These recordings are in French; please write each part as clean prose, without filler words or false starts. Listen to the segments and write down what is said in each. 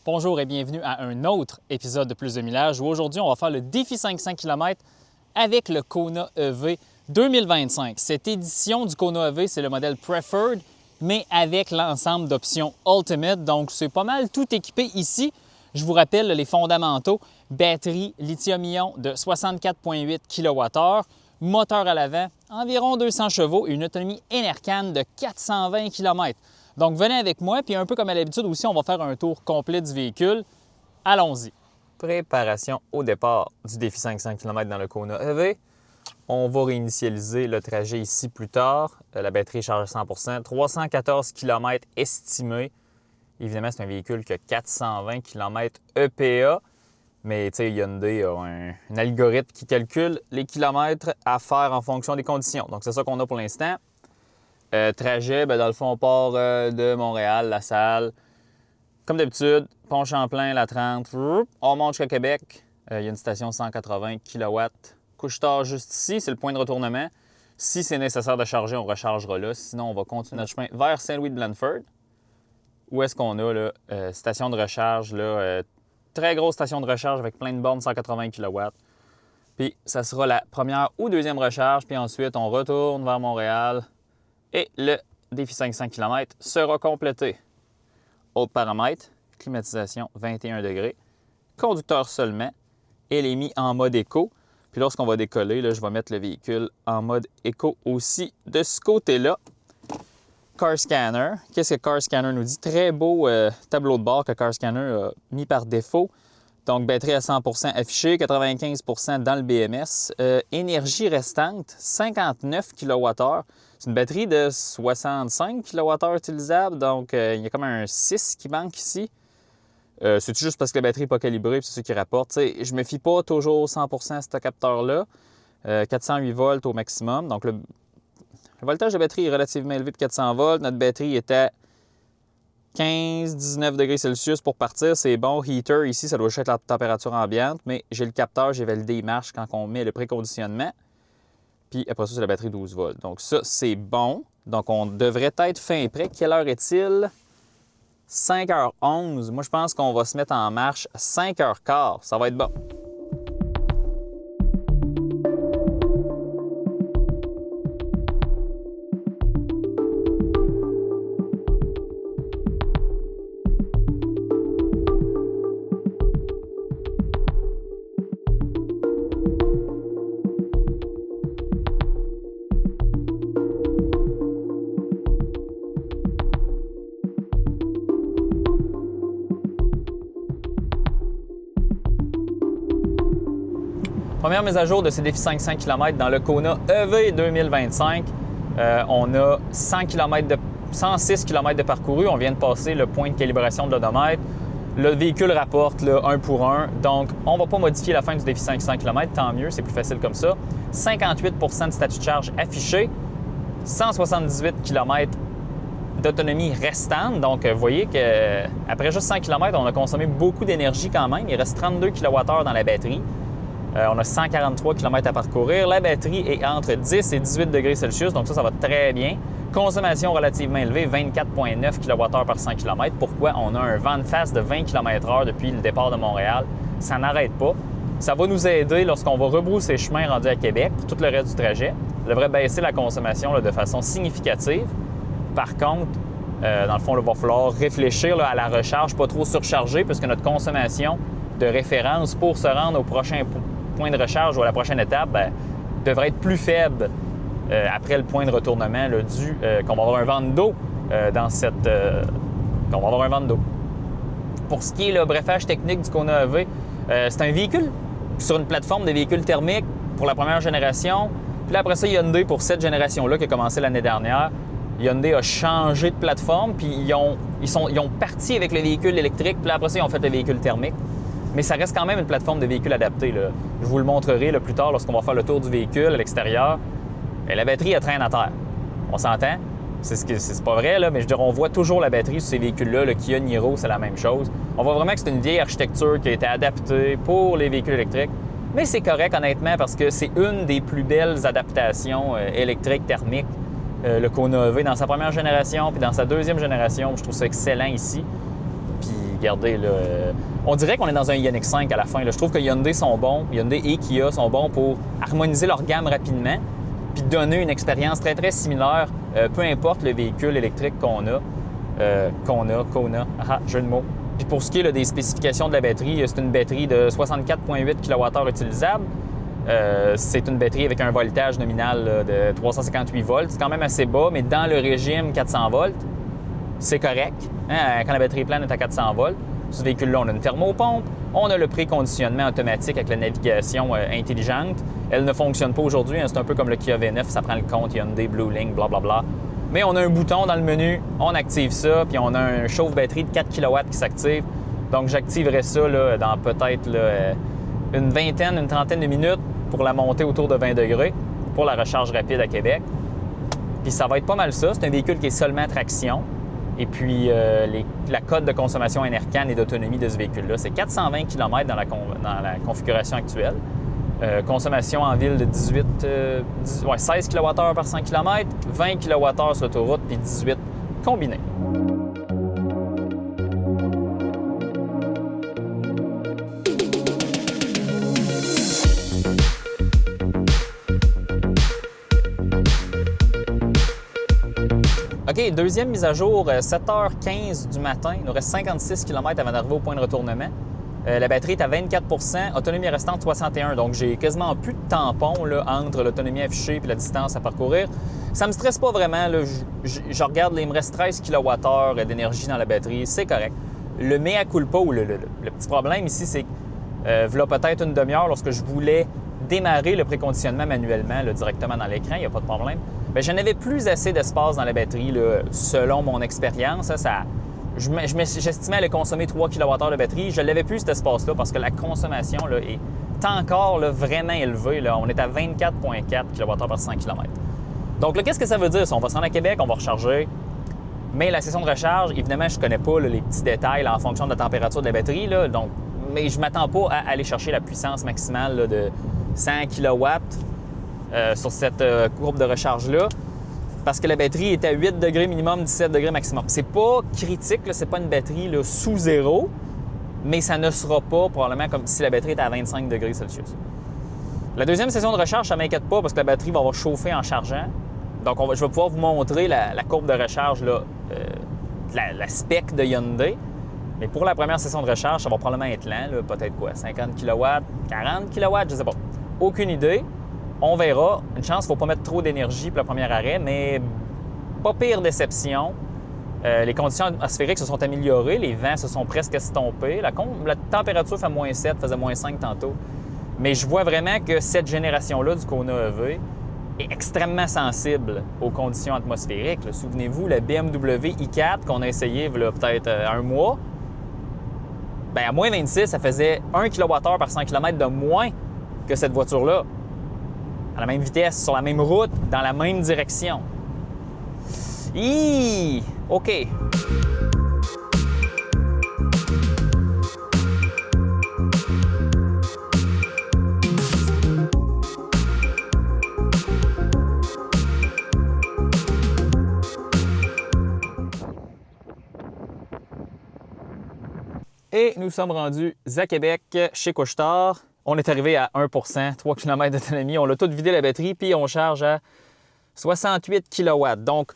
Bonjour et bienvenue à un autre épisode de Plus de Millage où aujourd'hui on va faire le défi 500 km avec le Kona EV 2025. Cette édition du Kona EV, c'est le modèle Preferred, mais avec l'ensemble d'options Ultimate. Donc c'est pas mal tout équipé ici. Je vous rappelle les fondamentaux. Batterie lithium-ion de 64,8 kWh, moteur à l'avant, environ 200 chevaux et une autonomie Enercan de 420 km. Donc, venez avec moi, puis un peu comme à l'habitude aussi, on va faire un tour complet du véhicule. Allons-y. Préparation au départ du défi 500 km dans le Kona EV. On va réinitialiser le trajet ici plus tard. La batterie est chargée à 100 314 km estimé. Évidemment, c'est un véhicule qui a 420 km EPA. Mais tu sais, Hyundai a un algorithme qui calcule les kilomètres à faire en fonction des conditions. Donc, c'est ça qu'on a pour l'instant. Trajet, dans le fond, on part de Montréal, La Salle. Comme d'habitude, Pont-Champlain, la 30. On monte jusqu'à Québec. Il y a une station 180 kW. Couche-tard juste ici, c'est le point de retournement. Si c'est nécessaire de charger, on rechargera là. Sinon, on va continuer notre chemin vers Saint-Louis-de-Blanford. Où est-ce qu'on a là, station de recharge, là, très grosse station de recharge avec plein de bornes 180 kW. Puis, ça sera la première ou deuxième recharge. Puis ensuite, on retourne vers Montréal. Et le défi 500 km sera complété. Autres paramètres, climatisation 21 degrés, conducteur seulement, elle est mise en mode éco. Puis lorsqu'on va décoller, là, je vais mettre le véhicule en mode éco aussi de ce côté-là. Car Scanner, qu'est-ce que Car Scanner nous dit? Très beau tableau de bord que Car Scanner a mis par défaut. Donc, batterie à 100 affichée, 95 dans le BMS. Énergie restante, 59 kWh. C'est une batterie de 65 kWh utilisable, donc il y a comme un 6 qui manque ici. C'est juste parce que la batterie n'est pas calibrée, c'est ce qui rapporte. T'sais, je ne me fie pas toujours 100 à ce capteur-là. 408 volts au maximum. Donc, le voltage de batterie est relativement élevé de 400 volts. Notre batterie est à 15-19 degrés Celsius pour partir. C'est bon. Heater, ici, ça doit être la température ambiante, mais j'ai le capteur, j'ai validé les marches quand on met le préconditionnement. Puis après ça, c'est la batterie 12 volts. Donc ça, c'est bon. Donc on devrait être fin prêt. Quelle heure est-il? 5h11. Moi, je pense qu'on va se mettre en marche à 5h15. Ça va être bon. Première mise à jour de ces défis 500 km dans le Kona EV 2025. On a 106 km de parcouru. On vient de passer le point de calibration de l'odomètre. Le véhicule rapporte là, 1 pour 1. Donc, on ne va pas modifier la fin du défi 500 km. Tant mieux, c'est plus facile comme ça. 58 de statut de charge affiché. 178 km d'autonomie restante. Donc, vous voyez qu'après juste 100 km, on a consommé beaucoup d'énergie quand même. Il reste 32 kWh dans la batterie. On a 143 km à parcourir. La batterie est entre 10 et 18 degrés Celsius, donc ça va très bien. Consommation relativement élevée, 24,9 kWh par 100 km. Pourquoi? On a un vent de face de 20 km/h depuis le départ de Montréal. Ça n'arrête pas. Ça va nous aider lorsqu'on va rebrousser chemin rendu à Québec pour tout le reste du trajet. Ça devrait baisser la consommation là, de façon significative. Par contre, dans le fond, il va falloir réfléchir là, à la recharge, pas trop surcharger, puisque notre consommation de référence pour se rendre au prochain point de recharge ou à la prochaine étape devrait être plus faible après le point de retournement là, dû qu'on va avoir un vent d'eau dans cette... qu'on va avoir un vent d'eau. Pour ce qui est le brefage technique du Kona EV, c'est un véhicule sur une plateforme de véhicules thermiques pour la première génération. Puis là, après ça, Hyundai, pour cette génération-là qui a commencé l'année dernière, Hyundai a changé de plateforme, puis ils ont parti avec le véhicule électrique, puis là, après ça, ils ont fait le véhicule thermique. Mais ça reste quand même une plateforme de véhicule adapté. Là. Je vous le montrerai là, plus tard lorsqu'on va faire le tour du véhicule à l'extérieur. Et la batterie, elle traîne à terre. On s'entend? C'est pas vrai, là, mais je veux dire, on voit toujours la batterie sur ces véhicules-là. Le Kia Niro, c'est la même chose. On voit vraiment que c'est une vieille architecture qui a été adaptée pour les véhicules électriques. Mais c'est correct, honnêtement, parce que c'est une des plus belles adaptations électriques, thermiques. Le Kona EV dans sa première génération, puis dans sa deuxième génération, je trouve ça excellent ici. Puis regardez, là, on dirait qu'on est dans un Ioniq 5 à la fin. Là. Je trouve que Hyundai sont bons, Hyundai et Kia sont bons pour harmoniser leur gamme rapidement puis donner une expérience très, très similaire, peu importe le véhicule électrique qu'on a. Jeu de mots. Puis pour ce qui est là, des spécifications de la batterie, c'est une batterie de 64,8 kWh utilisable. C'est une batterie avec un voltage nominal là, de 358 volts. C'est quand même assez bas, mais dans le régime 400 volts, c'est correct. Hein? Quand la batterie pleine est à 400 volts, ce véhicule-là, on a une thermopompe, on a le préconditionnement automatique avec la navigation intelligente. Elle ne fonctionne pas aujourd'hui, hein? C'est un peu comme le Kia V9, ça prend le compte Hyundai, BlueLink, blablabla. Mais on a un bouton dans le menu, on active ça, puis on a un chauffe-batterie de 4 kW qui s'active. Donc j'activerai ça là, dans peut-être une vingtaine, une trentaine de minutes pour la montée autour de 20 degrés pour la recharge rapide à Québec. Puis ça va être pas mal ça. C'est un véhicule qui est seulement traction. Et puis, la cote de consommation Enercan et d'autonomie de ce véhicule-là, c'est 420 km dans la configuration actuelle. Consommation en ville de 16 kWh par 100 km, 20 kWh sur l'autoroute, puis 18 combinés. OK, deuxième mise à jour, 7h15 du matin. Il nous reste 56 km avant d'arriver au point de retournement. La batterie est à 24 %, autonomie restante 61 %. Donc, j'ai quasiment plus de tampons là, entre l'autonomie affichée et la distance à parcourir. Ça me stresse pas vraiment. Là. Je regarde, là, il me reste 13 kWh d'énergie dans la batterie. C'est correct. Le mea culpa ou le petit problème ici, c'est que voilà peut-être une demi-heure, lorsque je voulais démarrer le préconditionnement manuellement là, directement dans l'écran, il n'y a pas de problème. Bien, je n'avais plus assez d'espace dans la batterie, là, selon mon expérience. J'estimais aller consommer 3 kWh de batterie. Je n'avais plus cet espace-là parce que la consommation là, est encore là, vraiment élevée. Là. On est à 24,4 kWh par 100 km. Donc, qu'est-ce que ça veut dire? On va se rendre à Québec, on va recharger. Mais la session de recharge, évidemment, je ne connais pas là, les petits détails là, en fonction de la température de la batterie. Là, donc, mais je ne m'attends pas à aller chercher la puissance maximale là, de 100 kW sur cette courbe de recharge-là. Parce que la batterie est à 8 degrés minimum, 17 degrés maximum. C'est pas critique, c'est pas une batterie là, sous zéro, mais ça ne sera pas probablement comme si la batterie était à 25 degrés Celsius. La deuxième session de recharge, ça ne m'inquiète pas parce que la batterie va avoir chauffé en chargeant. Donc, je vais pouvoir vous montrer la courbe de recharge, là, la spec de Hyundai. Mais pour la première session de recharge, ça va probablement être lent, peut-être quoi, 50 kW, 40 kW, je ne sais pas. Aucune idée. On verra. Une chance, il ne faut pas mettre trop d'énergie pour le premier arrêt, mais pas pire déception. Les conditions atmosphériques se sont améliorées, les vents se sont presque estompés. La température fait moins 7, faisait moins 5 tantôt. Mais je vois vraiment que cette génération-là du Kona EV est extrêmement sensible aux conditions atmosphériques. Souvenez-vous, la BMW i4 qu'on a essayé il y a peut-être un mois, bien, à moins 26, ça faisait 1 kWh par 100 km de moins que cette voiture-là. À la même vitesse, sur la même route, dans la même direction. OK. Et nous sommes rendus à Québec, chez Couche-Tard. On est arrivé à 1 %, 3 km d'autonomie. On a tout vidé la batterie, puis on charge à 68 kW. Donc,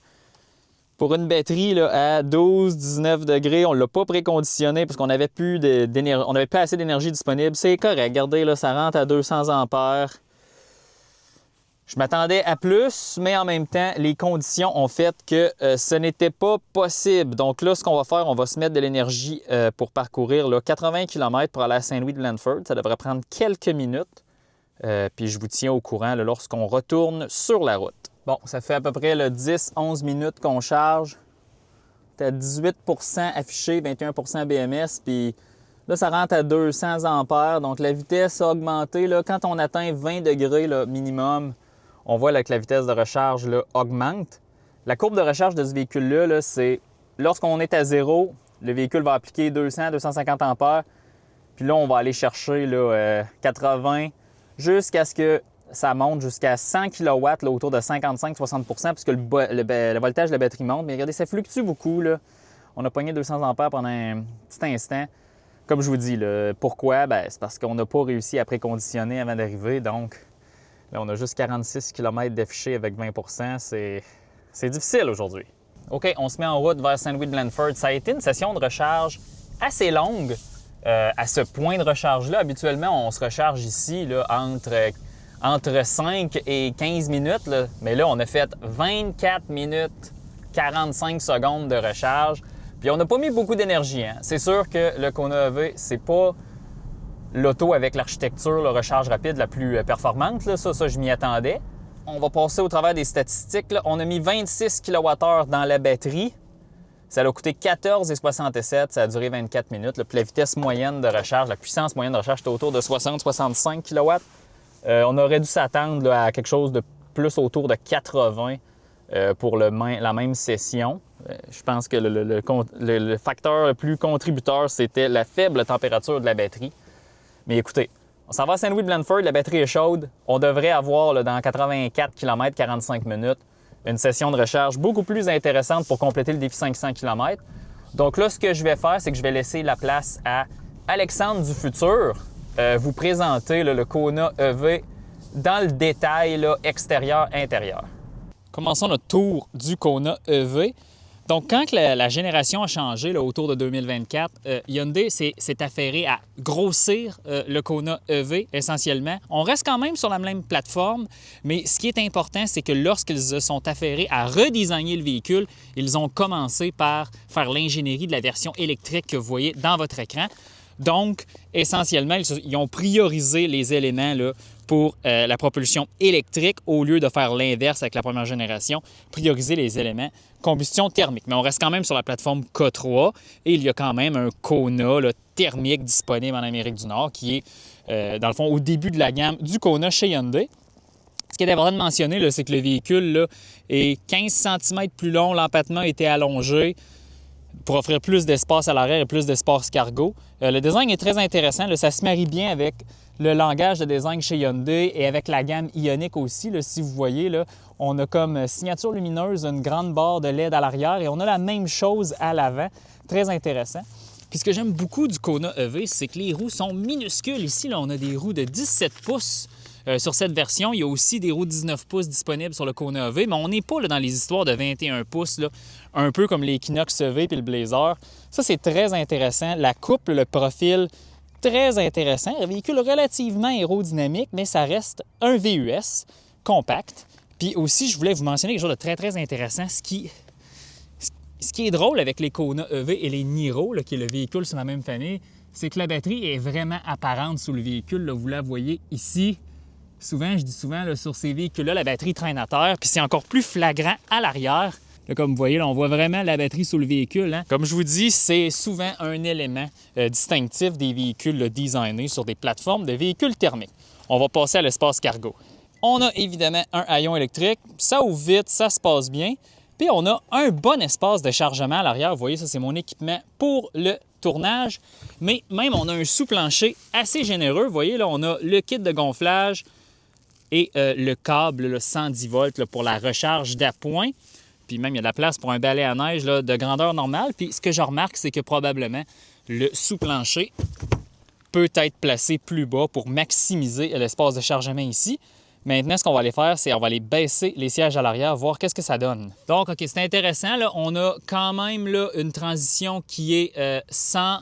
pour une batterie là, à 12-19 degrés, on ne l'a pas préconditionné parce qu'on n'avait plus on n'avait pas assez d'énergie disponible. C'est correct. Regardez, là, ça rentre à 200 ampères. Je m'attendais à plus, mais en même temps, les conditions ont fait que ce n'était pas possible. Donc là, ce qu'on va faire, on va se mettre de l'énergie pour parcourir là, 80 km pour aller à Saint-Louis-de-Blandford. Ça devrait prendre quelques minutes. Puis je vous tiens au courant là, lorsqu'on retourne sur la route. Bon, ça fait à peu près 10-11 minutes qu'on charge. C'est à 18 % affiché, 21 % BMS. Puis là, ça rentre à 200 ampères. Donc la vitesse a augmenté. Là, quand on atteint 20 degrés là, minimum, on voit là, que la vitesse de recharge là, augmente. La courbe de recharge de ce véhicule-là, c'est lorsqu'on est à zéro, le véhicule va appliquer 200-250 ampères. Puis là, on va aller chercher là, 80 jusqu'à ce que ça monte jusqu'à 100 kW, là, autour de 55-60 % puisque le voltage de la batterie monte. Mais regardez, ça fluctue beaucoup. Là. On a pogné 200 ampères pendant un petit instant. Comme je vous dis, là, pourquoi? C'est parce qu'on n'a pas réussi à préconditionner avant d'arriver. Donc, là, on a juste 46 km d'affichés avec 20 C'est difficile aujourd'hui. OK, on se met en route vers Saint-Louis-de-Blandford. Ça a été une session de recharge assez longue. À ce point de recharge-là, habituellement, on se recharge ici là, entre 5 et 15 minutes. Là. Mais là, on a fait 24 minutes 45 secondes de recharge. Puis on n'a pas mis beaucoup d'énergie. Hein? C'est sûr que le Kona EV, c'est pas l'auto avec l'architecture, la recharge rapide la plus performante. Là. Ça, je m'y attendais. On va passer au travers des statistiques. Là. On a mis 26 kWh dans la batterie. Ça a coûté 14,67. Ça a duré 24 minutes. Là. Puis la vitesse moyenne de recharge, la puissance moyenne de recharge, était autour de 60-65 kW. On aurait dû s'attendre là, à quelque chose de plus autour de 80 pour la même session. Je pense que le facteur le plus contributeur, c'était la faible température de la batterie. Mais écoutez, on s'en va à Saint-Louis-de-Blandford, la batterie est chaude. On devrait avoir là, dans 84 km, 45 minutes, une session de recharge beaucoup plus intéressante pour compléter le défi 500 km. Donc là, ce que je vais faire, c'est que je vais laisser la place à Alexandre du futur vous présenter là, le Kona EV dans le détail extérieur-intérieur. Commençons notre tour du Kona EV. Donc, quand la génération a changé là, autour de 2024, Hyundai s'est affairé à grossir le Kona EV essentiellement. On reste quand même sur la même plateforme, mais ce qui est important, c'est que lorsqu'ils se sont affairés à redesigner le véhicule, ils ont commencé par faire l'ingénierie de la version électrique que vous voyez dans votre écran. Donc, essentiellement, ils ont priorisé les éléments là, pour la propulsion électrique au lieu de faire l'inverse avec la première génération, prioriser les éléments combustion thermique. Mais on reste quand même sur la plateforme K3 et il y a quand même un Kona là, thermique disponible en Amérique du Nord qui est, dans le fond, au début de la gamme du Kona chez Hyundai. Ce qui est important de mentionner, c'est que le véhicule là, est 15 cm plus long, l'empattement a été allongé pour offrir plus d'espace à l'arrière et plus d'espace cargo. Le design est très intéressant. Là, ça se marie bien avec le langage de design chez Hyundai et avec la gamme Ioniq aussi. Là, si vous voyez, là, on a comme signature lumineuse une grande barre de LED à l'arrière et on a la même chose à l'avant. Très intéressant. Puis ce que j'aime beaucoup du Kona EV, c'est que les roues sont minuscules. Ici, là, on a des roues de 17 pouces. Sur cette version, il y a aussi des roues 19 pouces disponibles sur le Kona EV, mais on n'est pas là, dans les histoires de 21 pouces, là, un peu comme l'Equinox EV et le Blazer. Ça, c'est très intéressant. La coupe, le profil, très intéressant. Un véhicule relativement aérodynamique, mais ça reste un VUS compact. Puis aussi, je voulais vous mentionner quelque chose de très, très intéressant. Ce qui est drôle avec les Kona EV et les Niro, là, qui est le véhicule sur la même famille, c'est que la batterie est vraiment apparente sous le véhicule. Là, vous la voyez ici. Souvent, je dis souvent, là, sur ces véhicules-là, la batterie traîne à terre, puis c'est encore plus flagrant à l'arrière. Là, comme vous voyez, là, on voit vraiment la batterie sous le véhicule. Hein? Comme je vous dis, c'est souvent un élément distinctif des véhicules là, designés sur des plateformes de véhicules thermiques. On va passer à l'espace cargo. On a évidemment un haillon électrique. Ça ouvre vite, ça se passe bien. Puis on a un bon espace de chargement à l'arrière. Vous voyez, ça, c'est mon équipement pour le tournage. Mais même, on a un sous-plancher assez généreux. Vous voyez, là, on a le kit de gonflage et le câble le 110 volts là, pour la recharge d'appoint. Puis même, il y a de la place pour un balai à neige là, de grandeur normale. Puis ce que je remarque, c'est que probablement le sous-plancher peut être placé plus bas pour maximiser l'espace de chargement ici. Maintenant, ce qu'on va aller faire, c'est qu'on va aller baisser les sièges à l'arrière, voir qu'est-ce que ça donne. Donc, OK, c'est intéressant. Là, on a quand même là, une transition qui est sans...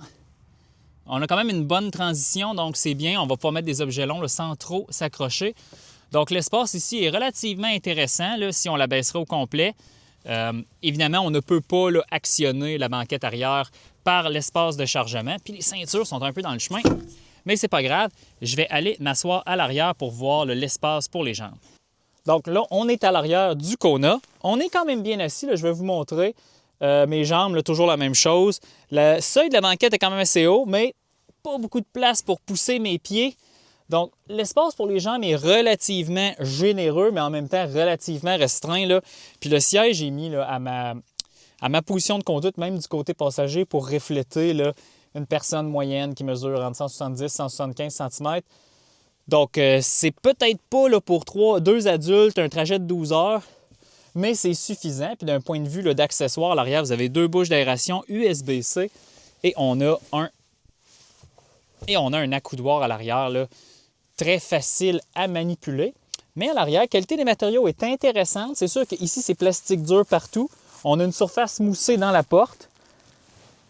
On a quand même une bonne transition, donc c'est bien. On va pouvoir mettre des objets longs là, sans trop s'accrocher. Donc, l'espace ici est relativement intéressant là, si on la baisserait au complet. Évidemment, on ne peut pas là, actionner la banquette arrière par l'espace de chargement. Puis les ceintures sont un peu dans le chemin. Mais c'est pas grave, je vais aller m'asseoir à l'arrière pour voir l'espace pour les jambes. Donc là, on est à l'arrière du Kona. On est quand même bien assis, là, je vais vous montrer. Mes jambes, là, toujours la même chose. Le seuil de la banquette est quand même assez haut, mais pas beaucoup de place pour pousser mes pieds. Donc, l'espace pour les jambes est relativement généreux, mais en même temps relativement restreint. Là. Puis le siège est mis là, à ma position de conduite, même du côté passager, pour refléter là, une personne moyenne qui mesure entre 170 et 175 cm. Donc, c'est peut-être pas là, pour deux adultes un trajet de 12 heures, mais c'est suffisant. Puis d'un point de vue d'accessoires, à l'arrière, vous avez 2 bouches d'aération USB-C et on a un accoudoir à l'arrière, là, très facile à manipuler. Mais à l'arrière, la qualité des matériaux est intéressante. C'est sûr qu'ici, c'est plastique dur partout. On a une surface moussée dans la porte.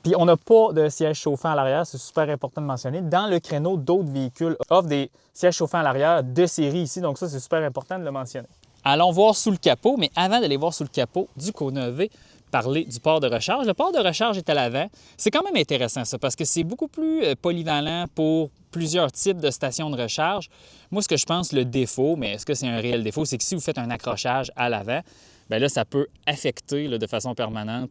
Puis on n'a pas de siège chauffant à l'arrière, c'est super important de mentionner. Dans le créneau, d'autres véhicules offrent des sièges chauffants à l'arrière de série ici, donc ça, c'est super important de le mentionner. Allons voir sous le capot, mais avant d'aller voir sous le capot du Kona EV, parler du port de recharge. Le port de recharge est à l'avant. C'est quand même intéressant ça, parce que c'est beaucoup plus polyvalent pour plusieurs types de stations de recharge. Moi, ce que je pense, le défaut, mais est-ce que c'est un réel défaut, c'est que si vous faites un accrochage à l'avant, bien là, ça peut affecter de façon permanente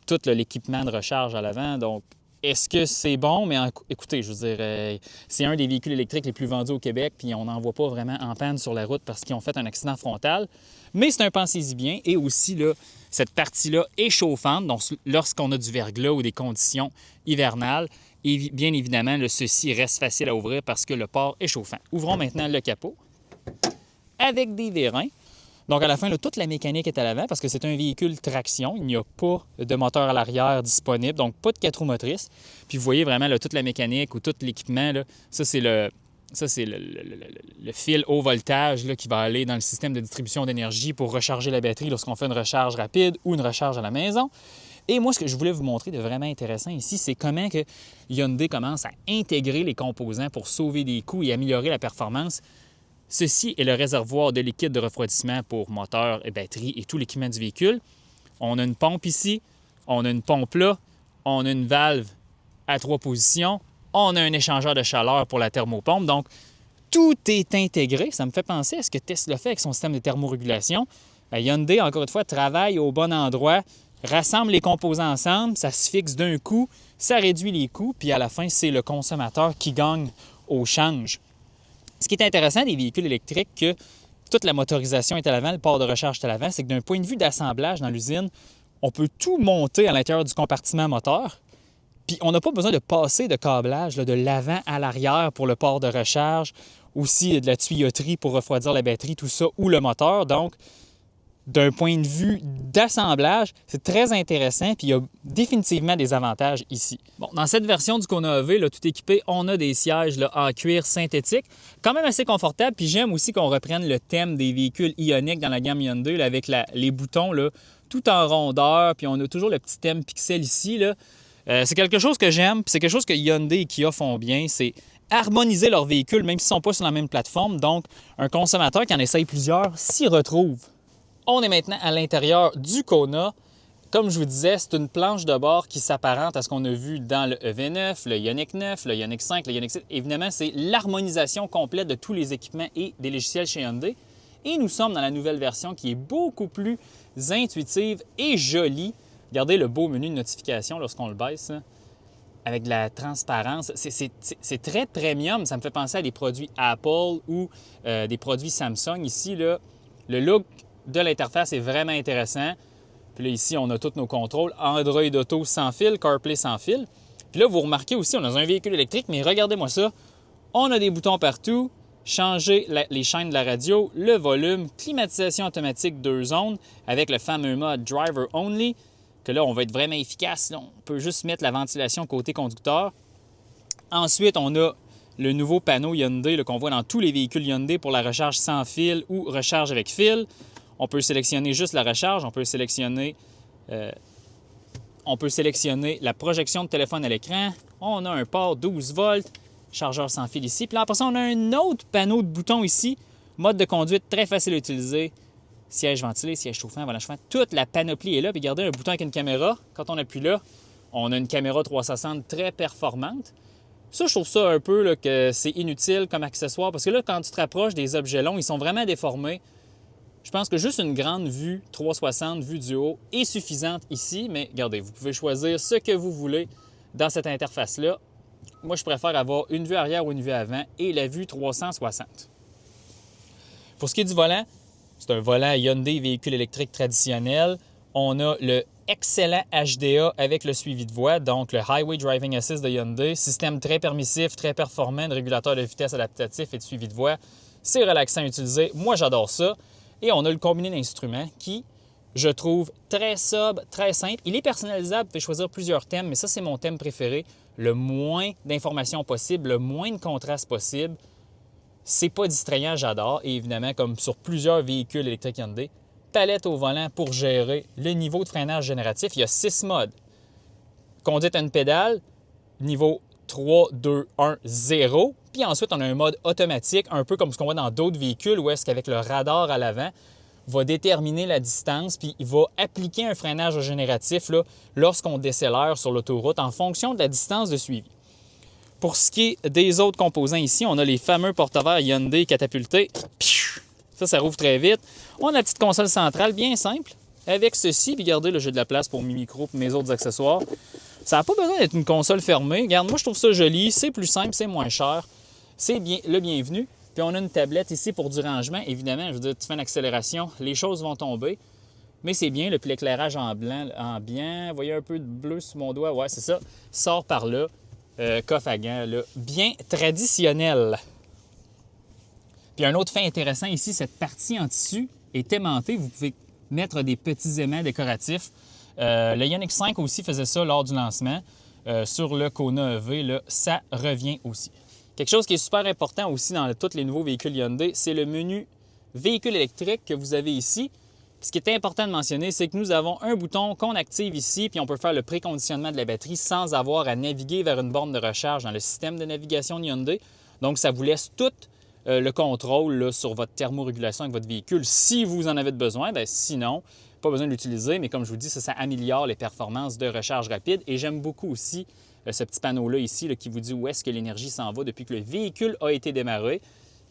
tout l'équipement de recharge à l'avant. Donc, est-ce que c'est bon? Mais écoutez, je veux dire, c'est un des véhicules électriques les plus vendus au Québec, puis on n'en voit pas vraiment en panne sur la route parce qu'ils ont fait un accident frontal. Mais c'est un pensez-y bien. Et aussi, là, cette partie-là est chauffante. Donc, lorsqu'on a du verglas ou des conditions hivernales, et bien évidemment, ceci reste facile à ouvrir parce que le port est chauffant. Ouvrons maintenant le capot avec des vérins. Donc, à la fin, là, toute la mécanique est à l'avant parce que c'est un véhicule traction. Il n'y a pas de moteur à l'arrière disponible, donc pas de 4 roues motrices. Puis, vous voyez vraiment là, toute la mécanique ou tout l'équipement. Là, ça, c'est le fil haut voltage là, qui va aller dans le système de distribution d'énergie pour recharger la batterie lorsqu'on fait une recharge rapide ou une recharge à la maison. Et moi, ce que je voulais vous montrer de vraiment intéressant ici, c'est comment que Hyundai commence à intégrer les composants pour sauver des coûts et améliorer la performance. Ceci est le réservoir de liquide de refroidissement pour moteur et batterie et tout l'équipement du véhicule. On a une pompe ici, on a une pompe là, on a une valve à 3 positions, on a un échangeur de chaleur pour la thermopompe. Donc, tout est intégré. Ça me fait penser à ce que Tesla fait avec son système de thermorégulation. Hyundai, encore une fois, travaille au bon endroit, rassemble les composants ensemble, ça se fixe d'un coup, ça réduit les coûts, puis à la fin, c'est le consommateur qui gagne au change. Ce qui est intéressant des véhicules électriques, que toute la motorisation est à l'avant, le port de recharge est à l'avant, c'est que d'un point de vue d'assemblage dans l'usine, on peut tout monter à l'intérieur du compartiment moteur, puis on n'a pas besoin de passer de câblage là, de l'avant à l'arrière pour le port de recharge, aussi de la tuyauterie pour refroidir la batterie, tout ça, ou le moteur. Donc, d'un point de vue d'assemblage, c'est très intéressant, puis il y a définitivement des avantages ici. Bon, dans cette version du Kona EV, là, tout équipé, on a des sièges là, en cuir synthétique, quand même assez confortable, puis j'aime aussi qu'on reprenne le thème des véhicules ioniques dans la gamme Hyundai, là, avec les boutons là, tout en rondeur, puis on a toujours le petit thème pixel ici. Là. C'est quelque chose que j'aime, puis c'est quelque chose que Hyundai et Kia font bien, c'est harmoniser leurs véhicules, même s'ils ne sont pas sur la même plateforme. Donc, un consommateur qui en essaye plusieurs s'y retrouve. On est maintenant à l'intérieur du Kona. Comme je vous disais, c'est une planche de bord qui s'apparente à ce qu'on a vu dans le EV9, le Ioniq 9, le Ioniq 5, le Ioniq 6. Évidemment, c'est l'harmonisation complète de tous les équipements et des logiciels chez Hyundai. Et nous sommes dans la nouvelle version qui est beaucoup plus intuitive et jolie. Regardez le beau menu de notification lorsqu'on le baisse, là, avec de la transparence. C'est très premium. Ça me fait penser à des produits Apple ou des produits Samsung. Ici, là, le look de l'interface est vraiment intéressant. Puis là, ici, on a tous nos contrôles. Android Auto sans fil, CarPlay sans fil. Puis là, vous remarquez aussi, on a un véhicule électrique, mais regardez-moi ça. On a des boutons partout. Changer les chaînes de la radio, le volume, climatisation automatique 2 zones avec le fameux mode Driver Only, que là, on va être vraiment efficace. Là, on peut juste mettre la ventilation côté conducteur. Ensuite, on a le nouveau panneau Hyundai qu'on voit dans tous les véhicules Hyundai pour la recharge sans fil ou recharge avec fil. On peut sélectionner juste la recharge, on peut sélectionner la projection de téléphone à l'écran. On a un port 12 volts, chargeur sans fil ici. Puis là, après ça, on a un autre panneau de boutons ici. Mode de conduite très facile à utiliser. Siège ventilé, siège chauffant, volant chauffant. Toute la panoplie est là. Puis regardez, un bouton avec une caméra. Quand on appuie là, on a une caméra 360 très performante. Ça, je trouve ça un peu là, que c'est inutile comme accessoire. Parce que là, quand tu te rapproches des objets longs, ils sont vraiment déformés. Je pense que juste une grande vue 360, vue du haut, est suffisante ici. Mais regardez, vous pouvez choisir ce que vous voulez dans cette interface-là. Moi, je préfère avoir une vue arrière ou une vue avant et la vue 360. Pour ce qui est du volant, c'est un volant Hyundai véhicule électrique traditionnel. On a le excellent HDA avec le suivi de voie, donc le Highway Driving Assist de Hyundai. Système très permissif, très performant, de régulateur de vitesse adaptatif et de suivi de voie. C'est relaxant à utiliser. Moi, j'adore ça. Et on a le combiné d'instruments qui, je trouve, très sobre, très simple. Il est personnalisable, vous pouvez choisir plusieurs thèmes, mais ça, c'est mon thème préféré. Le moins d'informations possible, le moins de contraste possible. C'est pas distrayant, j'adore. Et évidemment, comme sur plusieurs véhicules électriques Hyundai, palette au volant pour gérer le niveau de freinage génératif. Il y a 6 modes. Conduite à une pédale, niveau 3, 2, 1, 0. Puis ensuite, on a un mode automatique, un peu comme ce qu'on voit dans d'autres véhicules, où est-ce qu'avec le radar à l'avant, va déterminer la distance, puis il va appliquer un freinage génératif lorsqu'on décélère sur l'autoroute en fonction de la distance de suivi. Pour ce qui est des autres composants ici, on a les fameux porte-verres Hyundai catapultés. Ça rouvre très vite. On a la petite console centrale bien simple avec ceci. Puis regardez, là, j'ai de la place pour mes micros et mes autres accessoires. Ça n'a pas besoin d'être une console fermée. Regarde, moi, je trouve ça joli. C'est plus simple, c'est moins cher. C'est bien le bienvenu. Puis on a une tablette ici pour du rangement. Évidemment, je veux dire, tu fais une accélération, les choses vont tomber. Mais c'est bien, puis l'éclairage en blanc, ambiant. Vous voyez un peu de bleu sur mon doigt? Ouais, c'est ça. Sort par là. Coffre à gants, là. Bien traditionnel. Puis un autre fait intéressant ici, cette partie en tissu est aimantée. Vous pouvez mettre des petits aimants décoratifs. Le Ioniq 5 aussi faisait ça lors du lancement. Sur le Kona EV, là, ça revient aussi. Quelque chose qui est super important aussi dans tous les nouveaux véhicules Hyundai, c'est le menu véhicule électrique que vous avez ici. Puis ce qui est important de mentionner, c'est que nous avons un bouton qu'on active ici, puis on peut faire le préconditionnement de la batterie sans avoir à naviguer vers une borne de recharge dans le système de navigation de Hyundai. Donc, ça vous laisse tout le contrôle là, sur votre thermorégulation avec votre véhicule si vous en avez besoin. Bien, sinon, pas besoin de l'utiliser, mais comme je vous dis, ça améliore les performances de recharge rapide. Et j'aime beaucoup aussi ce petit panneau-là ici là, qui vous dit où est-ce que l'énergie s'en va depuis que le véhicule a été démarré.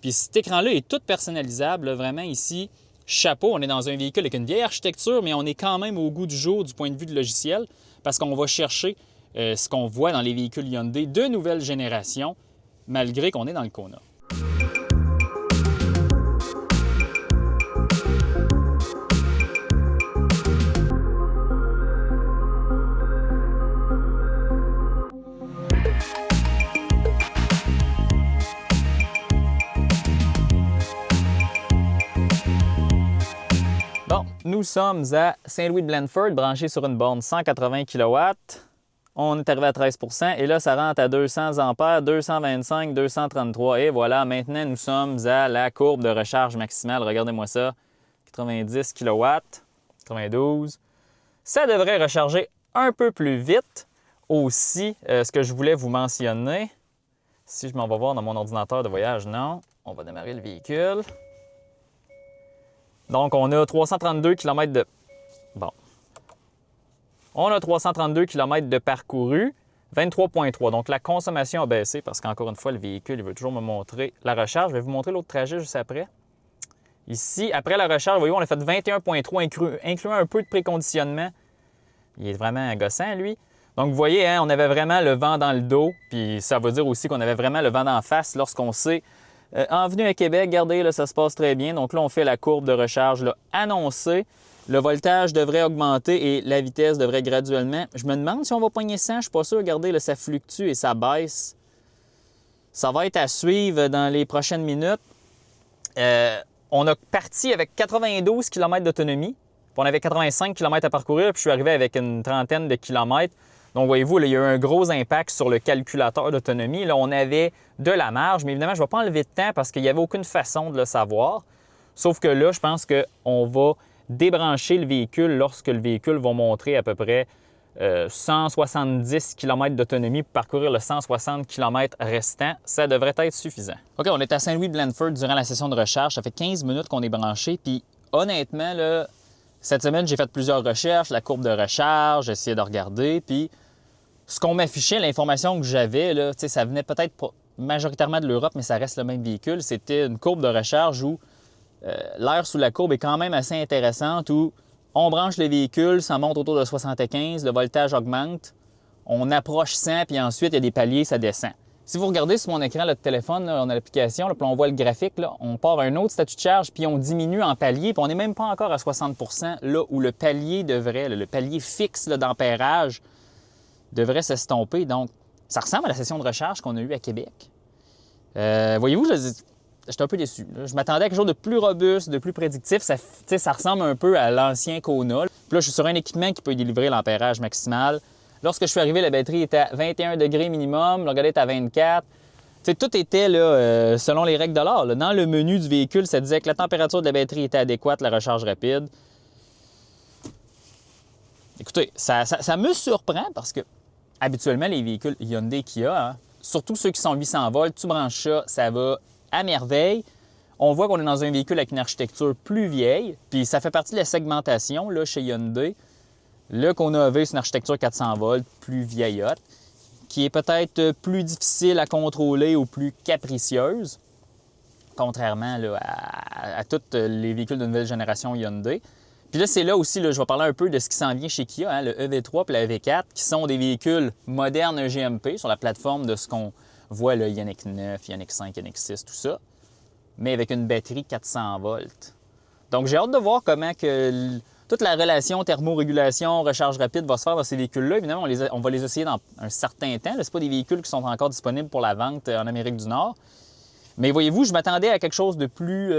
Puis cet écran-là est tout personnalisable, là, vraiment ici. Chapeau, on est dans un véhicule avec une vieille architecture, mais on est quand même au goût du jour du point de vue du logiciel parce qu'on va chercher ce qu'on voit dans les véhicules Hyundai de nouvelle génération, malgré qu'on est dans le Kona. Bon, nous sommes à Saint-Louis-de-Blandford, branché sur une borne 180 kW. On est arrivé à 13 % et là, ça rentre à 200 ampères, 225, 233. Et voilà, maintenant, nous sommes à la courbe de recharge maximale. Regardez-moi ça, 90 kW, 92. Ça devrait recharger un peu plus vite. Aussi, ce que je voulais vous mentionner, si je m'en vais voir dans mon ordinateur de voyage, non. On va démarrer le véhicule. Donc, on a 332 km de... Bon. On a 332 km de parcouru, 23,3. Donc, la consommation a baissé parce qu'encore une fois, le véhicule, il veut toujours me montrer la recharge. Je vais vous montrer l'autre trajet juste après. Ici, après la recharge, voyez, on a fait 21,3, incluant un peu de préconditionnement. Il est vraiment gossant, lui. Donc, vous voyez, hein, on avait vraiment le vent dans le dos. Puis, ça veut dire aussi qu'on avait vraiment le vent d'en face lorsqu'on sait... en venue à Québec, regardez, là, ça se passe très bien. Donc là, on fait la courbe de recharge là, annoncée. Le voltage devrait augmenter et la vitesse devrait graduellement. Je me demande si on va pogner 100, je ne suis pas sûr. Regardez, là, ça fluctue et ça baisse. Ça va être à suivre dans les prochaines minutes. On a parti avec 92 km d'autonomie. On avait 85 km à parcourir, puis je suis arrivé avec une trentaine de kilomètres. Donc, voyez-vous, là, il y a eu un gros impact sur le calculateur d'autonomie. Là, on avait de la marge, mais évidemment, je ne vais pas enlever de temps parce qu'il n'y avait aucune façon de le savoir. Sauf que là, je pense qu'on va débrancher le véhicule lorsque le véhicule va montrer à peu près 170 km d'autonomie pour parcourir le 160 km restant. Ça devrait être suffisant. OK, on est à Saint-Louis-de-Blandford durant la session de recharge. Ça fait 15 minutes qu'on est branché. Puis honnêtement, là, cette semaine, j'ai fait plusieurs recherches, la courbe de recharge, j'ai essayé de regarder. Puis ce qu'on m'affichait, l'information que j'avais, là, ça venait peut-être majoritairement de l'Europe, mais ça reste le même véhicule. C'était une courbe de recharge où l'air sous la courbe est quand même assez intéressante, où on branche le véhicule, ça monte autour de 75, le voltage augmente, on approche 100, puis ensuite, il y a des paliers, ça descend. Si vous regardez sur mon écran là, de téléphone, là, on a l'application, puis on voit le graphique, là, on part à un autre statut de charge, puis on diminue en palier, puis on n'est même pas encore à 60 % là où le palier devrait, là, le palier fixe d'ampérage devrait s'estomper. Donc, ça ressemble à la session de recharge qu'on a eue à Québec. Voyez-vous, j'étais un peu déçu. Là. Je m'attendais à quelque chose de plus robuste, de plus prédictif. Ça ressemble un peu à l'ancien Kona. Puis là, je suis sur un équipement qui peut délivrer l'ampérage maximal. Lorsque je suis arrivé, la batterie était à 21 degrés minimum, le regardez est à 24. T'sais, tout était là, selon les règles de l'art. Dans le menu du véhicule, ça disait que la température de la batterie était adéquate, la recharge rapide. Écoutez, ça me surprend parce que habituellement, les véhicules Hyundai Kia, surtout ceux qui sont 800 volts, tu branches ça va à merveille. On voit qu'on est dans un véhicule avec une architecture plus vieille, puis ça fait partie de la segmentation là, chez Hyundai. Le Kona EV, c'est une architecture 400 volts, plus vieillotte, qui est peut-être plus difficile à contrôler ou plus capricieuse, contrairement là, à tous les véhicules de nouvelle génération Hyundai. Puis là, c'est là aussi, là, je vais parler un peu de ce qui s'en vient chez Kia, le EV3 et la EV4, qui sont des véhicules modernes GMP sur la plateforme de ce qu'on voit, le Ioniq 9, Ioniq 5, Ioniq 6, tout ça, mais avec une batterie 400 volts. Donc, j'ai hâte de voir comment que toute la relation thermorégulation, recharge rapide va se faire dans ces véhicules-là. Évidemment, on va les essayer dans un certain temps. Ce n'est pas des véhicules qui sont encore disponibles pour la vente en Amérique du Nord. Mais voyez-vous, je m'attendais à quelque chose de plus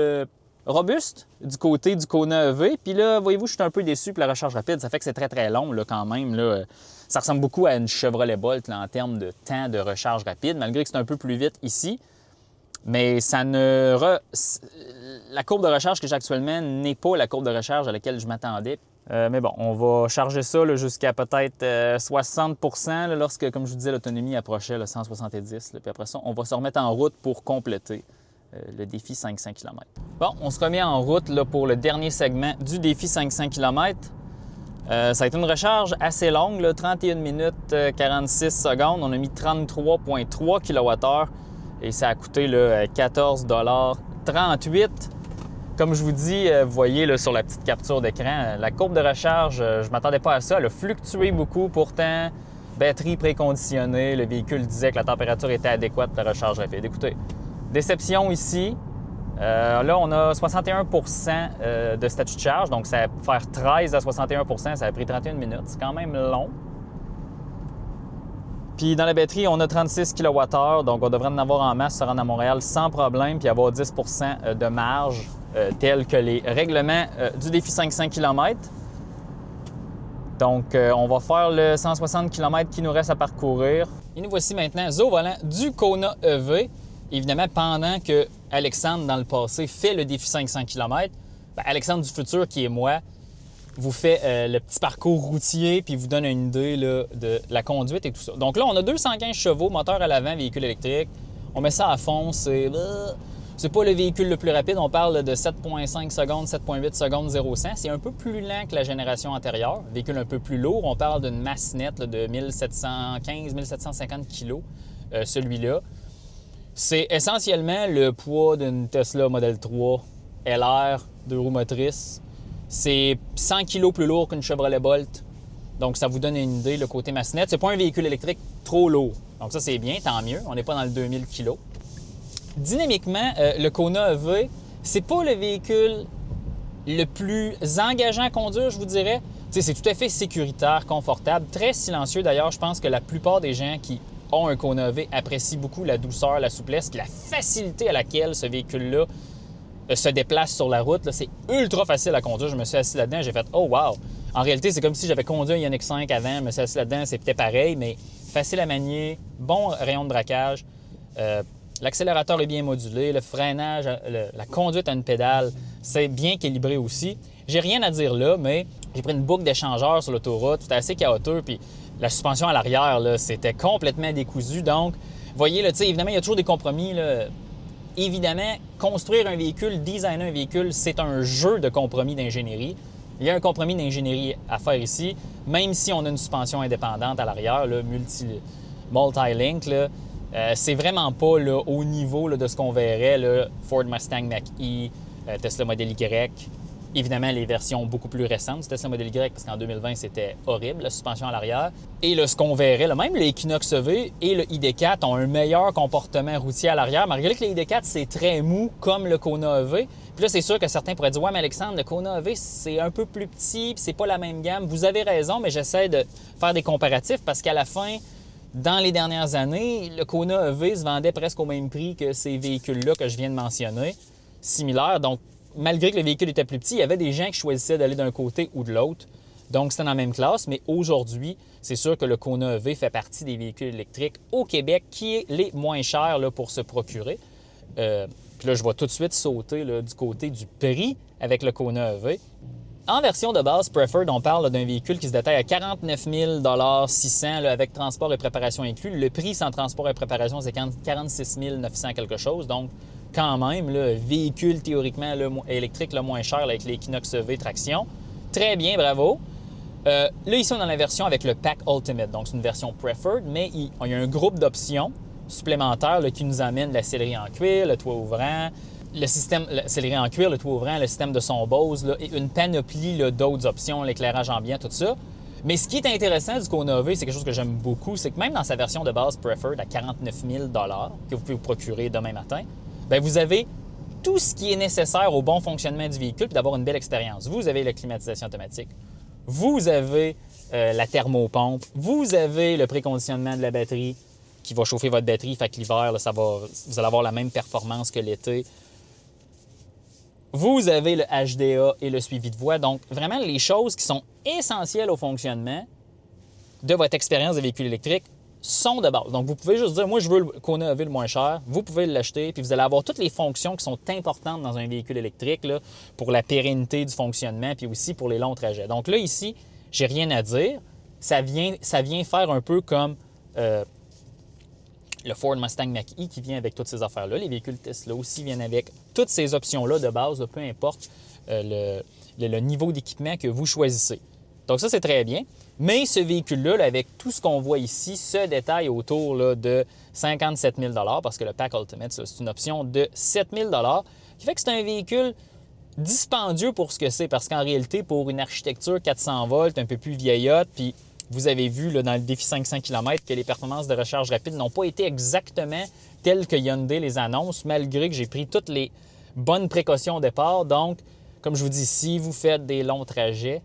robuste du côté du Kona EV. Puis là, voyez-vous, je suis un peu déçu pour la recharge rapide. Ça fait que c'est très, très long là, quand même. Là. Ça ressemble beaucoup à une Chevrolet Bolt là, en termes de temps de recharge rapide, malgré que c'est un peu plus vite ici. Mais ça ne... La courbe de recharge que j'ai actuellement n'est pas la courbe de recharge à laquelle je m'attendais. Mais bon, on va charger ça jusqu'à peut-être 60 là, lorsque, comme je vous disais, l'autonomie approchait le 170. Là. Puis après ça, on va se remettre en route pour compléter le défi 500 km. Bon, on se remet en route là, pour le dernier segment du défi 500 km. Ça a été une recharge assez longue, là, 31 minutes 46 secondes. On a mis 33,3 kWh et ça a coûté là, 14,38 $. Comme je vous dis, vous voyez là, sur la petite capture d'écran, la courbe de recharge, je ne m'attendais pas à ça. Elle a fluctué beaucoup. Pourtant, batterie préconditionnée, le véhicule disait que la température était adéquate de recharge rapide. Écoutez, déception ici. Là, on a 61 % de statut de charge, donc ça va faire 13 à 61 %, ça a pris 31 minutes. C'est quand même long. Puis dans la batterie, on a 36 kWh, donc on devrait en avoir en masse se rendre à Montréal sans problème, puis avoir 10 % de marge, tels que les règlements du défi 500 km. Donc, on va faire le 160 km qui nous reste à parcourir. Et nous voici maintenant au volant du Kona EV. Évidemment, pendant que Alexandre, dans le passé, fait le défi 500 km, Alexandre du futur, qui est moi, vous fait le petit parcours routier puis vous donne une idée là, de la conduite et tout ça. Donc là, on a 215 chevaux, moteur à l'avant, véhicule électrique. On met ça à fond, c'est pas le véhicule le plus rapide. On parle de 7,5 secondes, 7,8 secondes, 0-100. C'est un peu plus lent que la génération antérieure. Véhicule un peu plus lourd. On parle d'une masse nette là, de 1715-1750 kg, celui-là. C'est essentiellement le poids d'une Tesla Model 3 LR, 2 roues motrices. C'est 100 kg plus lourd qu'une Chevrolet Bolt. Donc, ça vous donne une idée, le côté masse nette. C'est pas un véhicule électrique trop lourd. Donc, ça, c'est bien, tant mieux. On n'est pas dans le 2000 kg. Dynamiquement, le Kona EV, c'est pas le véhicule le plus engageant à conduire, je vous dirais. T'sais, c'est tout à fait sécuritaire, confortable, très silencieux. D'ailleurs, je pense que la plupart des gens qui ont un Kona EV apprécient beaucoup la douceur, la souplesse, puis la facilité à laquelle ce véhicule-là se déplace sur la route. Là, c'est ultra facile à conduire. Je me suis assis là-dedans, j'ai fait « Oh wow! » En réalité, c'est comme si j'avais conduit un Ioniq 5 avant, je me suis assis là-dedans, c'est peut-être pareil, mais facile à manier, bon rayon de braquage. L'accélérateur est bien modulé, le freinage, la conduite à une pédale, c'est bien calibré aussi. J'ai rien à dire là, mais j'ai pris une boucle d'échangeur sur l'autoroute, c'était assez chaotique, puis la suspension à l'arrière, là, c'était complètement décousu. Donc, vous voyez, là, évidemment, il y a toujours des compromis. Là. Évidemment, construire un véhicule, designer un véhicule, c'est un jeu de compromis d'ingénierie. Il y a un compromis d'ingénierie à faire ici, même si on a une suspension indépendante à l'arrière, multi-link, là, c'est vraiment pas là, au niveau là, de ce qu'on verrait, là, Ford Mustang Mach-E, Tesla Model Y. Évidemment, les versions beaucoup plus récentes du Tesla Model Y, parce qu'en 2020, c'était horrible, la suspension à l'arrière. Et là, ce qu'on verrait, là, même le Equinox EV et le ID4 ont un meilleur comportement routier à l'arrière, malgré que le ID4, c'est très mou, comme le Kona EV. Puis là, c'est sûr que certains pourraient dire « Ouais, mais Alexandre, le Kona EV, c'est un peu plus petit, puis c'est pas la même gamme. » Vous avez raison, mais j'essaie de faire des comparatifs, parce qu'à la fin, Dans les dernières années, le Kona EV se vendait presque au même prix que ces véhicules-là que je viens de mentionner, similaires. Donc, malgré que le véhicule était plus petit, il y avait des gens qui choisissaient d'aller d'un côté ou de l'autre. Donc, c'était dans la même classe, mais aujourd'hui, c'est sûr que le Kona EV fait partie des véhicules électriques au Québec qui est les moins chers là, pour se procurer. Puis là, je vais tout de suite sauter là, du côté du prix avec le Kona EV. En version de base Preferred, on parle d'un véhicule qui se détaille à 49 600 là, avec transport et préparation inclus. Le prix sans transport et préparation, c'est 46 900 quelque chose. Donc, quand même, le véhicule théoriquement électrique le moins cher là, avec l'Equinox EV traction. Très bien, bravo. Là, ici, on est dans la version avec le Pack Ultimate. Donc, c'est une version Preferred, mais il y a un groupe d'options supplémentaires là, qui nous amène la sellerie en cuir, le toit ouvrant, le système sellerie en cuir, le toit ouvrant, le système de son Bose là, et une panoplie là, d'autres options, l'éclairage ambiant, tout ça. Mais ce qui est intéressant du Kona EV, c'est quelque chose que j'aime beaucoup, c'est que même dans sa version de base Preferred à 49 000 que vous pouvez vous procurer demain matin, bien, vous avez tout ce qui est nécessaire au bon fonctionnement du véhicule et d'avoir une belle expérience. Vous avez la climatisation automatique, vous avez la thermopompe, vous avez le préconditionnement de la batterie qui va chauffer votre batterie, fait que l'hiver, là, vous allez avoir la même performance que l'été. Vous avez le HDA et le suivi de voie. Donc, vraiment, les choses qui sont essentielles au fonctionnement de votre expérience de véhicule électrique sont de base. Donc, vous pouvez juste dire, moi, je veux le Kona EV le moins cher. Vous pouvez l'acheter, puis vous allez avoir toutes les fonctions qui sont importantes dans un véhicule électrique là, pour la pérennité du fonctionnement, puis aussi pour les longs trajets. Donc là, ici, j'ai rien à dire. Ça vient faire un peu comme le Ford Mustang Mach-E qui vient avec toutes ces affaires-là. Les véhicules Tesla aussi viennent avec toutes ces options-là de base, peu importe le niveau d'équipement que vous choisissez. Donc ça, c'est très bien. Mais ce véhicule-là, là, avec tout ce qu'on voit ici, se détaille autour là, de 57 000 parce que le Pack Ultimate, c'est une option de 7 000 qui fait que c'est un véhicule dispendieux pour ce que c'est. Parce qu'en réalité, pour une architecture 400 volts, un peu plus vieillotte, puis vous avez vu là, dans le défi 500 km que les performances de recharge rapide n'ont pas été exactement telles que Hyundai les annonce, malgré que j'ai pris toutes les bonnes précautions au départ. Donc, comme je vous dis, si vous faites des longs trajets,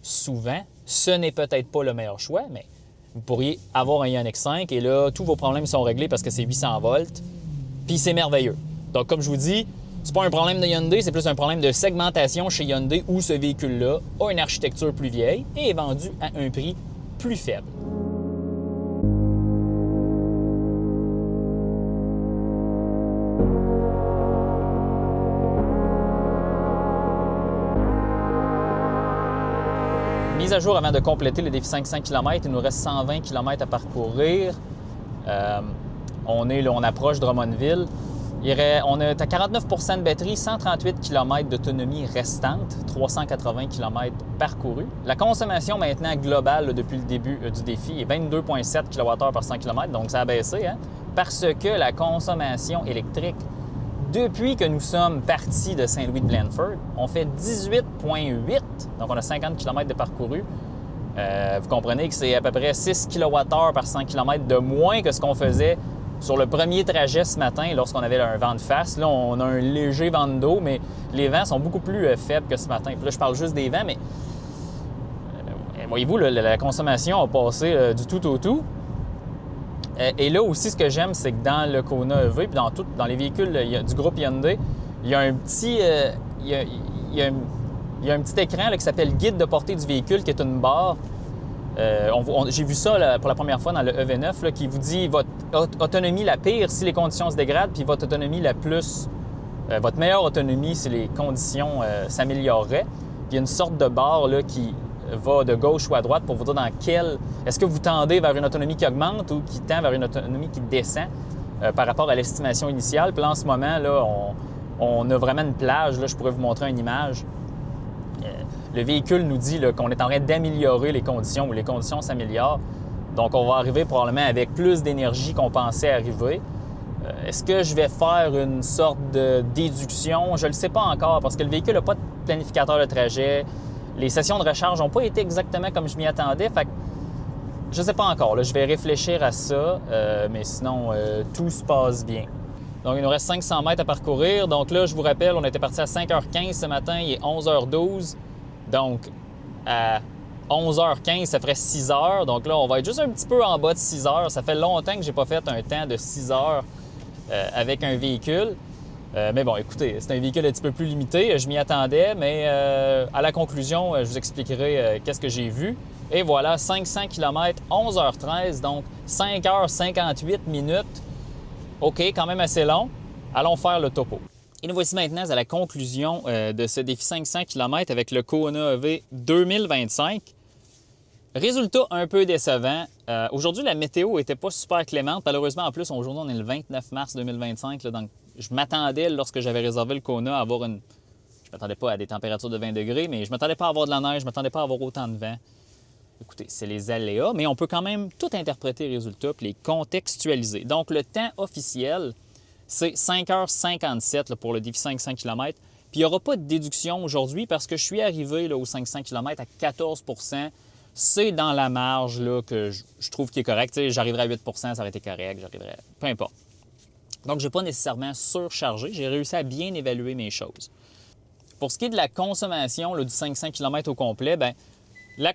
souvent, ce n'est peut-être pas le meilleur choix, mais vous pourriez avoir un Ioniq 5 et là, tous vos problèmes sont réglés parce que c'est 800 volts, puis c'est merveilleux. Donc, comme je vous dis, c'est pas un problème de Hyundai, c'est plus un problème de segmentation chez Hyundai où ce véhicule-là a une architecture plus vieille et est vendu à un prix plus faible. Mise à jour avant de compléter le défi 500 km, il nous reste 120 km à parcourir. On approche Drummondville. On est à 49 % de batterie, 138 km d'autonomie restante, 380 km parcourus. La consommation maintenant globale là, depuis le début du défi est 22,7 kWh par 100 km, donc ça a baissé, hein, parce que la consommation électrique, depuis que nous sommes partis de Saint-Louis-de-Blandford, on fait 18,8, donc on a 50 km de parcouru. Vous comprenez que c'est à peu près 6 kWh par 100 km de moins que ce qu'on faisait sur le premier trajet ce matin, lorsqu'on avait un vent de face. Là, on a un léger vent de dos, mais les vents sont beaucoup plus faibles que ce matin. Puis là, je parle juste des vents, mais voyez-vous, la consommation a passé du tout au tout. Et là aussi, ce que j'aime, c'est que dans le Kona EV, puis dans les véhicules du groupe Hyundai, il y a un petit, il y a un petit écran là, qui s'appelle « Guide de portée du véhicule » qui est une barre. J'ai vu ça là, pour la première fois dans le EV9 là, qui vous dit votre autonomie la pire si les conditions se dégradent, puis votre autonomie la plus, votre meilleure autonomie si les conditions s'amélioreraient. Puis il y a une sorte de barre là, qui va de gauche ou à droite pour vous dire dans quelle... Est-ce que vous tendez vers une autonomie qui augmente ou qui tend vers une autonomie qui descend par rapport à l'estimation initiale. Puis là, en ce moment, là, on a vraiment une plage. Là, je pourrais vous montrer une image. Le véhicule nous dit là, qu'on est en train d'améliorer les conditions ou les conditions s'améliorent. Donc, on va arriver probablement avec plus d'énergie qu'on pensait arriver. Est-ce que je vais faire une sorte de déduction? Je ne le sais pas encore parce que le véhicule n'a pas de planificateur de trajet. Les sessions de recharge n'ont pas été exactement comme je m'y attendais. Fait que je ne sais pas encore. Là, je vais réfléchir à ça, mais sinon, tout se passe bien. Donc, il nous reste 500 mètres à parcourir. Donc là, je vous rappelle, on était parti à 5h15 ce matin. Il est 11h12. Donc, à 11h15, ça ferait 6 heures. Donc là, on va être juste un petit peu en bas de 6 heures. Ça fait longtemps que je n'ai pas fait un temps de 6 heures avec un véhicule. Mais bon, écoutez, c'est un véhicule un petit peu plus limité. Je m'y attendais, mais à la conclusion, je vous expliquerai qu'est-ce que j'ai vu. Et voilà, 500 km, 11h13, donc 5h58 minutes. OK, quand même assez long. Allons faire le topo. Et nous voici maintenant à la conclusion de ce défi 500 km avec le Kona EV 2025. Résultat un peu décevant. Aujourd'hui, la météo n'était pas super clémente. Malheureusement, en plus, aujourd'hui, on est le 29 mars 2025. Là, donc, je m'attendais, lorsque j'avais réservé le Kona, à avoir une... Je ne m'attendais pas à des températures de 20 degrés, mais je ne m'attendais pas à avoir de la neige, je ne m'attendais pas à avoir autant de vent. Écoutez, c'est les aléas, mais on peut quand même tout interpréter les résultats et les contextualiser. Donc, le temps officiel, c'est 5h57 là, pour le défi 500 km. Puis, il n'y aura pas de déduction aujourd'hui parce que je suis arrivé là, aux 500 km à 14 %. C'est dans la marge là, que je trouve qui est correct. J'arriverai à 8 % ça aurait été correct. J'arriverais... Peu importe. Donc, je n'ai pas nécessairement surchargé. J'ai réussi à bien évaluer mes choses. Pour ce qui est de la consommation là, du 500 km au complet, bien, la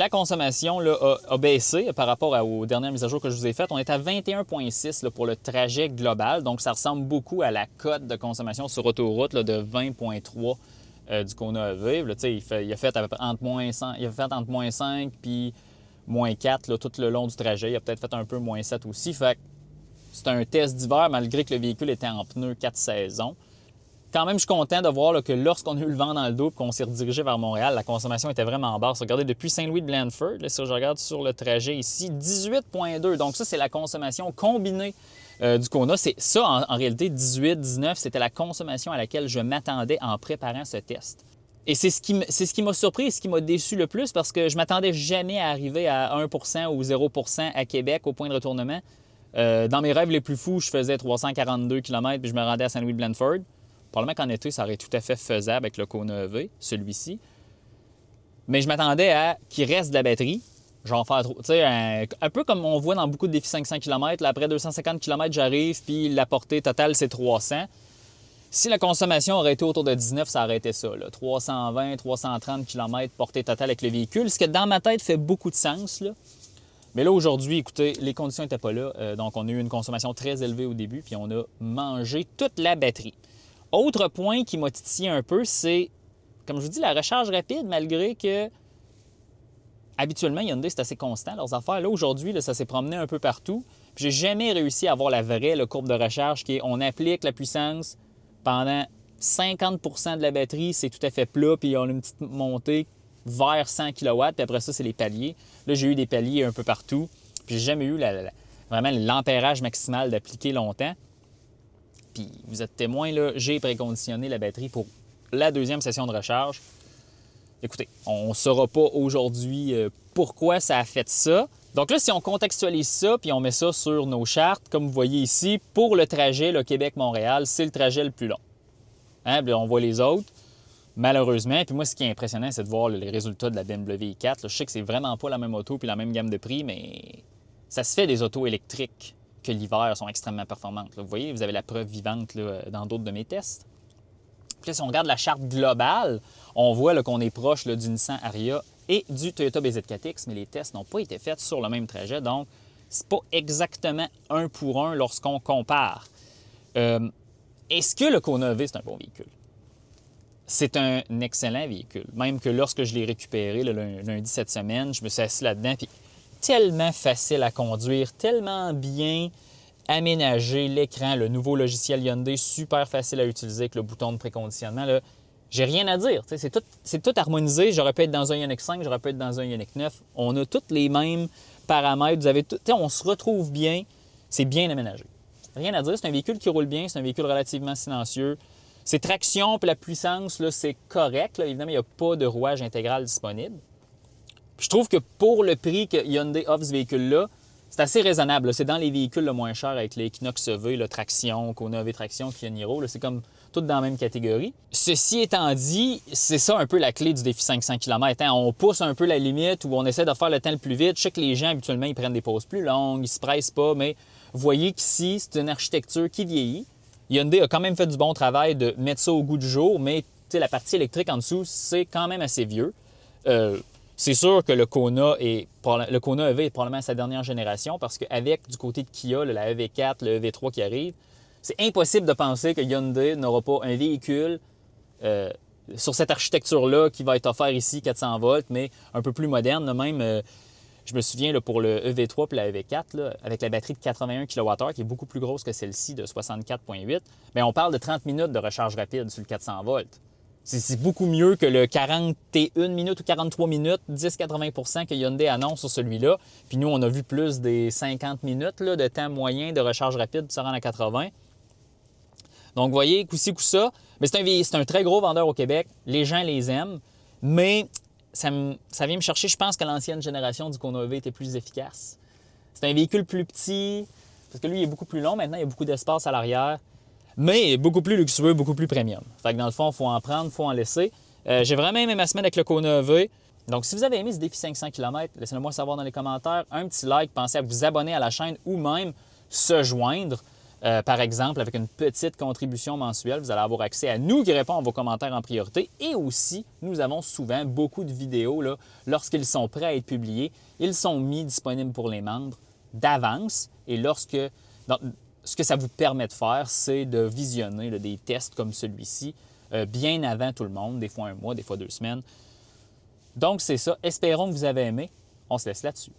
consommation là, a baissé par rapport aux dernières mises à jour que je vous ai faites. On est à 21,6 pour le trajet global. Donc, ça ressemble beaucoup à la cote de consommation sur autoroute là, de 20,3 du Kona EV. Là, il a fait à peu près entre moins 5 puis moins 4 là, tout le long du trajet. Il a peut-être fait un peu moins 7 aussi. Fait que c'est un test d'hiver malgré que le véhicule était en pneus 4 saisons. Quand même, je suis content de voir là, que lorsqu'on a eu le vent dans le dos et qu'on s'est redirigé vers Montréal, la consommation était vraiment basse. Regardez, depuis Saint-Louis de Blandford, là, si je regarde sur le trajet ici, 18,2. Donc ça, c'est la consommation combinée du Kona. C'est ça, en réalité, 18-19, c'était la consommation à laquelle je m'attendais en préparant ce test. Et c'est ce qui m'a surpris et ce qui m'a déçu le plus parce que je m'attendais jamais à arriver à 1 % ou 0 % à Québec au point de retournement. Dans mes rêves les plus fous, je faisais 342 km puis je me rendais à Saint-Louis de Blandford. Probablement qu'en été, ça aurait tout à fait faisable avec le Kona EV, celui-ci. Mais je m'attendais à qu'il reste de la batterie. Genre faire, tu sais, un peu comme on voit dans beaucoup de défis 500 km. Là, après 250 km, j'arrive, puis la portée totale, c'est 300. Si la consommation aurait été autour de 19, ça aurait été ça. Là. 320, 330 km portée totale avec le véhicule, ce qui, dans ma tête, fait beaucoup de sens. Là. Mais là, aujourd'hui, écoutez, les conditions n'étaient pas là. Donc, on a eu une consommation très élevée au début, puis on a mangé toute la batterie. Autre point qui m'a titillé un peu, c'est, comme je vous dis, la recharge rapide, malgré que habituellement, Hyundai, c'est assez constant, leurs affaires. Là, aujourd'hui, là, ça s'est promené un peu partout. Puis j'ai jamais réussi à avoir la vraie courbe de recharge qui est on applique la puissance pendant 50 % de la batterie, c'est tout à fait plat, puis on a une petite montée vers 100 kW, puis après ça, c'est les paliers. Là, j'ai eu des paliers un peu partout, puis j'ai jamais eu vraiment l'ampérage maximal d'appliquer longtemps. Puis vous êtes témoin, là, j'ai préconditionné la batterie pour la deuxième session de recharge. Écoutez, on ne saura pas aujourd'hui pourquoi ça a fait ça. Donc là, si on contextualise ça, puis on met ça sur nos chartes, comme vous voyez ici, pour le trajet le Québec-Montréal, c'est le trajet le plus long. Hein? Puis on voit les autres, malheureusement. Puis moi, ce qui est impressionnant, c'est de voir les résultats de la BMW i4. Là, je sais que c'est vraiment pas la même auto puis la même gamme de prix, mais ça se fait des autos électriques que l'hiver sont extrêmement performantes. Là, vous voyez, vous avez la preuve vivante là, dans d'autres de mes tests. Puis là, si on regarde la charte globale, on voit là, qu'on est proche là, du Nissan Ariya et du Toyota BZ4X, mais les tests n'ont pas été faits sur le même trajet, donc c'est pas exactement un pour un lorsqu'on compare. Est-ce que le Kona EV, c'est un bon véhicule? C'est un excellent véhicule. Même que lorsque je l'ai récupéré le lundi cette semaine, je me suis assis là-dedans, puis tellement facile à conduire, tellement bien aménagé, l'écran, le nouveau logiciel Hyundai, super facile à utiliser avec le bouton de préconditionnement. Là, j'ai rien à dire. C'est tout harmonisé. J'aurais pu être dans un Ioniq 5, j'aurais pu être dans un Ioniq 9. On a tous les mêmes paramètres. Vous avez tout, on se retrouve bien. C'est bien aménagé. Rien à dire. C'est un véhicule qui roule bien. C'est un véhicule relativement silencieux. Ses tractions et la puissance, là, c'est correct. Là. Évidemment, il n'y a pas de rouage intégral disponible. Puis je trouve que pour le prix que Hyundai offre ce véhicule-là, c'est assez raisonnable. Là. C'est dans les véhicules le moins chers avec les Equinox EV, le traction, Kona EV traction, Kia Niro. C'est comme tout dans la même catégorie. Ceci étant dit, c'est ça un peu la clé du défi 500 km. Hein? On pousse un peu la limite ou on essaie de faire le temps le plus vite. Je sais que les gens, habituellement, ils prennent des pauses plus longues, ils se pressent pas, mais vous voyez qu'ici, c'est une architecture qui vieillit. Hyundai a quand même fait du bon travail de mettre ça au goût du jour, mais la partie électrique en dessous, c'est quand même assez vieux. C'est sûr que le Kona EV est probablement sa dernière génération parce qu'avec du côté de Kia, la EV4, le EV3 qui arrive, c'est impossible de penser que Hyundai n'aura pas un véhicule sur cette architecture-là qui va être offert ici, 400 volts, mais un peu plus moderne. Là, même, je me souviens là, pour le EV3 et la EV4, là, avec la batterie de 81 kWh qui est beaucoup plus grosse que celle-ci de 64,8, bien, on parle de 30 minutes de recharge rapide sur le 400 volts. C'est beaucoup mieux que le 41 minutes ou 43 minutes, 10-80 % que Hyundai annonce sur celui-là. Puis nous, on a vu plus des 50 minutes là, de temps moyen de recharge rapide pour se rendre à 80. Donc, vous voyez, coup-ci, coup-ça. Mais c'est un très gros vendeur au Québec. Les gens les aiment. Mais ça vient me chercher. Je pense que l'ancienne génération du Kona EV était plus efficace. C'est un véhicule plus petit, parce que lui, il est beaucoup plus long. Maintenant, il y a beaucoup d'espace à l'arrière. Mais beaucoup plus luxueux, beaucoup plus premium. Fait que dans le fond, il faut en prendre, il faut en laisser. J'ai vraiment aimé ma semaine avec le Kona EV. Donc, si vous avez aimé ce défi 500 km, laissez-le moi savoir dans les commentaires. Un petit like, pensez à vous abonner à la chaîne ou même se joindre. Par exemple, avec une petite contribution mensuelle, vous allez avoir accès à nous qui répondons à vos commentaires en priorité. Et aussi, nous avons souvent beaucoup de vidéos, là, lorsqu'ils sont prêts à être publiés, ils sont mis disponibles pour les membres d'avance. Et ce que ça vous permet de faire, c'est de visionner là, des tests comme celui-ci bien avant tout le monde, des fois un mois, des fois 2 semaines. Donc, c'est ça. Espérons que vous avez aimé. On se laisse là-dessus.